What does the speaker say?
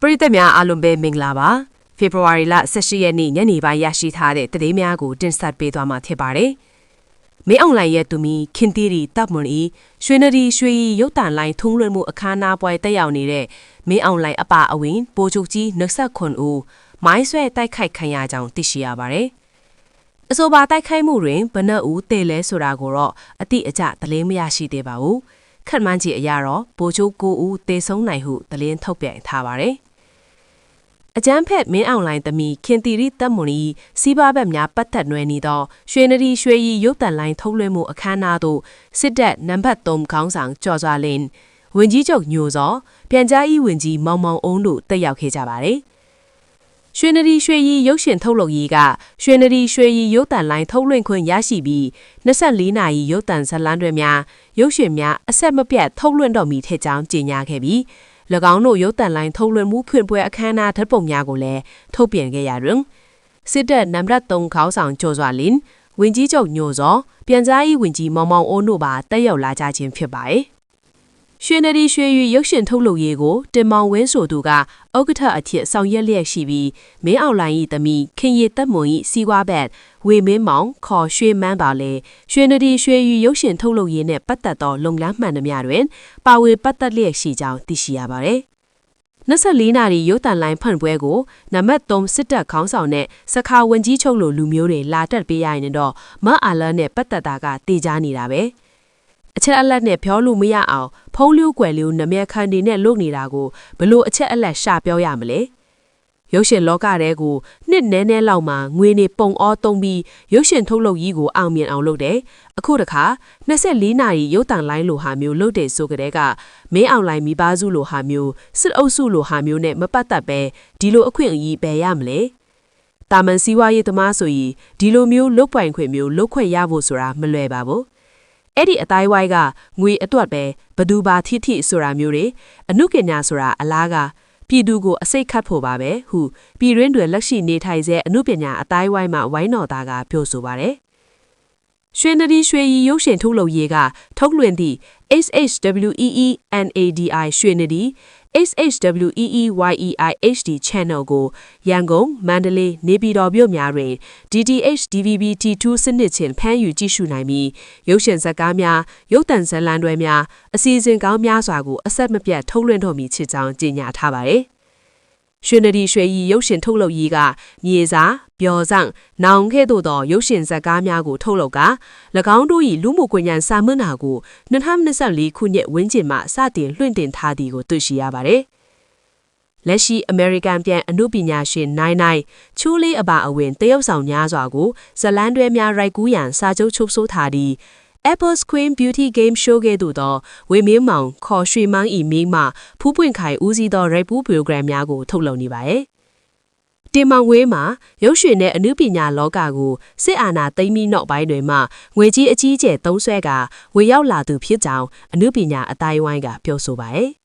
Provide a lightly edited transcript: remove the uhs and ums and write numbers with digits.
ပရိသတ်များအားလုံးပဲမင်္ဂလာပါဖေဖော်ဝါရီလ18ရက်နေ့ညနေပိုင်းရရှိထားတဲ့သတင်းများကိုတင်ဆက်ပေးသွားမှာဖြစ်ပါတယ်မင်းအွန်လိုင်းရဲ့သူမီခင်တီရီတပ်မွန်ဤရွှေနဒီရွှေရီရုပ်တံလိုင်းထုံးလွှင့်မှုအခမ်းအနားပွဲတက်ရောက်နေတဲ့မင်းအွန်လိုင်းအပါအဝင်ပိုချုပ်ကြီး29ဦးမိုင်းဆွဲတိုက်ခိုက်ခံရကြောင်းသိရှိရပါတယ်အဆိုပါတိုက်ခိုက်မှုတွင်ဘဏ္ဍဦးတေလဲဆိုတာကိုတော့အတိအကျသတင်းမရရှိသေးပါဘူးခက်မှန်းကြီးအရတော့ပိုချုပ်9ဦးတေဆုံးနိုင်ဟုသတင်းထုတ်ပြန်ထားပါတယ်အကျန်းဖက်မင်းအွန်လိုင်းသမီးခင်တီရီတပ်မွန်ဤစီးပွားဘက်များပတ်သက်နွယ်နေသောရွှေနဒီရွှေရီရုပ်တံလိုင်းထုတ်လွှင့်မှုအခမ်းအနားသို့စစ်တပ်နံပါတ်3ခေါင်းဆောင်ကျော်စွာလင်းဝင်ကြီးချုပ်ညိုစောပြန်ကြားရေးဝင်ကြီးမောင်မောင်အုံးတို့တက်ရောက်ခဲ့ကြပါတယ်ရွှေနဒီရွှေရီရုပ်ရှင်ထုတ်လုပ်ရေးကရွှေနဒီရွှေရီရုပ်တံလိုင်းထုတ်လွှင့်ခွင့်ရရှိပြီး24နာရီရုပ်တံဇာတ်လမ်းတွေများရုပ်ရှင်များအဆက်မပြတ်ထုတ်လွှင့်တော်မူထက်ကြောင်းကြေညာခဲ့ပြီး၎င်းတို့ရုပ်တံလိုင်းထုတ်လွှင့်မှုဖွင့်ပွဲအခမ်းအနားဓာတ်ပုံများကိုလည်းထုတ်ပြန်ခဲ့ရတွင်စစ်တပ်နံပါတ်3ခေါင်းဆောင်ကျော်စွာလင်းဝင်ကြီးချုပ်ညိုစောပြန်ကြားရေးဝင်ကြီးမောင်မောင်အုံးတို့ပါတက်ရောက်လာကြခြင်းဖြစ်ပါတယ်ရွှေနဒီရွှေရီရုပ်ရှင်ထုတ်လုပ်ရေးကိုတင်မောင်ဝင်းဆိုသူကဥက္ကဋ္ဌအဖြစ်ဆောင်ရွက်လျက်ရှိပြီးမင်းအောင်လိုင်း၏သမီးခင်ရည်သက်မွန်၏စီးပွားဘက်ဝေမင်းမောင်ခေါ်ရွှေမန်းပါလေရွှေနဒီရွှေရီရုပ်ရှင်ထုတ်လုပ်ရေးနှင့်ပတ်သက်သောလုပ်ငန်းမှန်သမျှတွင်ပါဝင်ပတ်သက်လျက်ရှိကြောင်းသိရှိရပါသည်24နာရီရုပ်တံလိုင်းဖွင့်ပွဲကိုနံပါတ်3စစ်တပ်ခေါင်းဆောင်နဲ့စခါဝန်ကြီးချုပ်လိုလူမျိုးတွေလာတက်ပေးရရင်တော့မအာလန်နဲ့ပတ်သက်တာကတေချာနေတာပဲအချက်အလက်နဲ့ပြောလို့မရအောင်ဖုံးလျိုးကွယ်လျိုးနမဲခန်တွေနဲ့လုပ်နေတာကိုဘလို့အချက်အလက်ရှာပြောရမလဲရုပ်ရှင်လောကတဲကိုနှစ်နဲနဲလောက်မှငွေနေပုံအောသုံးပြီးရုပ်ရှင်ထုတ်လုပ်ရေးကိုအောင်မြင်အောင်လုပ်တယ်အခုတခါ24နာရီရုပ်တံလိုင်းလိုဟာမျိုးလုပ်တယ်ဆိုကြတဲ့ကမင်းအောင်လိုင်းမိသားစုလိုဟာမျိုးစစ်အုပ်စုလိုဟာမျိုးနဲ့မပတ်သက်ပဲဒီလိုအခွင့်အရေးပဲရမလဲတာမန်စီးပွားရေးသမားဆိုရင်ဒီလိုမျိုးလုတ်ပိုင်ခွင့်မျိုးလုတ်ခွင့်ရဖို့ဆိုတာမလွယ်ပါဘူးအဲ့ဒီအတိုင်းဝိုင်းကငွေအတွက်ပဲဘသူပါထိထိဆိုတာမျိုးတွေအနုကညာဆိုတာအလားကပြည်သူကိုအစိတ်ခတ်ဖို့ပါပဲဟုပြည်ရင်းတွေလက်ရှိနေထိုင်စေအနုပညာအတိုင်းဝိုင်းမှာဝိုင်းတော်သားကပြောဆိုပါတယ်ရွှေနဒီရွှေရီရုပ်ရှင်ထုတ်လုပ်ရေးကထုတ်လွှင့်သည့် SHWEENADI ရွှေနဒီ SHWEEYEIHD Channel ကိုရန်ကုန်မန္တလေးနေပြည်တော်မြို့များတွင် DTH DVB-T2 စနစ်ချင်းဖမ်းယူကြည့်ရှုနိုင်ပြီးရုပ်ရှင်ဇာတ်ကားများရုပ်သံဇာတ်လမ်းတွေများအစီအစဉ်ကောင်းများစွာကိုအဆက်မပြတ်ထုတ်လွှင့်တော်မူချစ်ကြောင်းကြေညာထားပါတယ်ရွှေနဒီရွှေရီရုပ်ရှင်ထုတ်လုပ်ရေးကမြေစာပျော်ဆောင်နောင်ခဲ့သို့သောရုပ်ရှင်ဇာတ်ကားများကိုထုတ်လုပ်က၎င်းတို့၏လူမှုကွန်ရက်စာမျက်နှာကို2024ခုနှစ်ဝန်းကျင်မှစတင်လွှင့်တင်ထားသည်ကိုတွေ့ရှိရပါတယ်။လက်ရှိအမေရိကန်ပြန်အနုပညာရှင်99ချိုးလေးအပါအဝင်တရုတ်ဆောင်များစွာကိုဇလန်းတွဲများရိုက်ကူးရန်စာချုပ်ချုပ်ဆိုထားသည့် Apple's Queen Beauty Game Show ကဲ့သို့သောဝေမင်းမောင်ခေါ်ရွှေမန်းဤမင်းမှဖူးပွင့်ခိုင်ဦးစီးသောရိုက်ပူး program များကိုထုတ်လုပ်နေပါရဲ့။တင်မောင်ဝေးမှာရုပ်ရှင်နဲ့အနုပညာလောကကိုစစ်အာဏာသိမ်းပြီးနောက်ပိုင်းတွေမှာငွေကြီးအကြီးကျယ်သုံးစွဲကဝေရောက်လာသူဖြစ်ကြောင်းအနုပညာအတိုင်းဝိုင်းကပြောဆိုပါရဲ့။